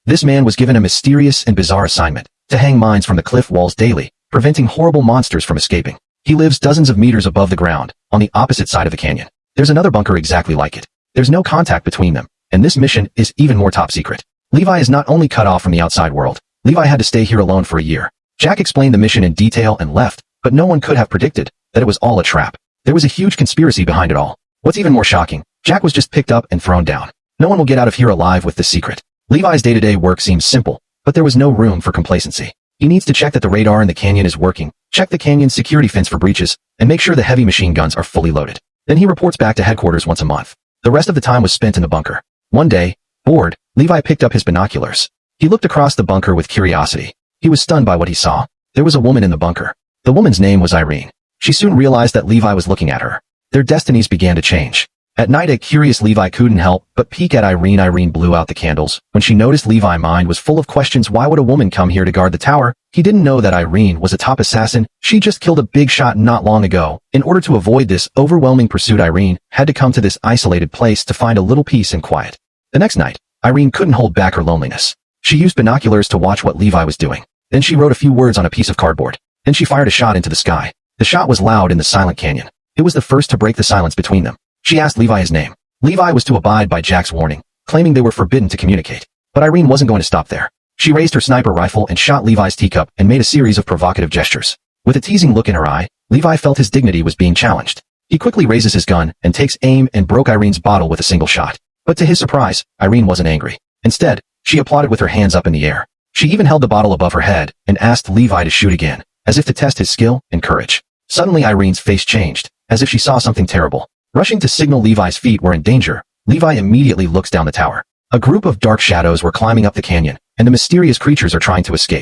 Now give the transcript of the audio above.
This man was given a mysterious and bizarre assignment, to hang mines from the cliff walls daily, preventing horrible monsters from escaping. He lives dozens of meters above the ground, on the opposite side of the canyon. There's another bunker exactly like it. There's no contact between them, and this mission is even more top secret. Levi is not only cut off from the outside world, Levi had to stay here alone for a year. Jack explained the mission in detail and left, but no one could have predicted that it was all a trap. There was a huge conspiracy behind it all. What's even more shocking, Jack was just picked up and thrown down. No one will get out of here alive with this secret. Levi's day-to-day work seems simple, but there was no room for complacency. He needs to check that the radar in the canyon is working, check the canyon's security fence for breaches, and make sure the heavy machine guns are fully loaded. Then he reports back to headquarters once a month. The rest of the time was spent in the bunker. One day, bored, Levi picked up his binoculars. He looked across the bunker with curiosity. He was stunned by what he saw. There was a woman in the bunker. The woman's name was Irene. She soon realized that Levi was looking at her. Their destinies began to change. At night, a curious Levi couldn't help but peek at Irene. Irene blew out the candles. When she noticed Levi's mind was full of questions. Why would a woman come here to guard the tower? He didn't know that Irene was a top assassin. She just killed a big shot not long ago. In order to avoid this overwhelming pursuit, Irene had to come to this isolated place to find a little peace and quiet. The next night, Irene couldn't hold back her loneliness. She used binoculars to watch what Levi was doing. Then she wrote a few words on a piece of cardboard. Then she fired a shot into the sky. The shot was loud in the silent canyon. It was the first to break the silence between them. She asked Levi his name. Levi was to abide by Jack's warning, claiming they were forbidden to communicate. But Irene wasn't going to stop there. She raised her sniper rifle and shot Levi's teacup and made a series of provocative gestures. With a teasing look in her eye, Levi felt his dignity was being challenged. He quickly raises his gun and takes aim and broke Irene's bottle with a single shot. But to his surprise, Irene wasn't angry. Instead, she applauded with her hands up in the air. She even held the bottle above her head and asked Levi to shoot again, as if to test his skill and courage. Suddenly Irene's face changed, as if she saw something terrible. Rushing to signal Levi's feet were in danger, Levi immediately looks down the tower. A group of dark shadows were climbing up the canyon, and the mysterious creatures are trying to escape.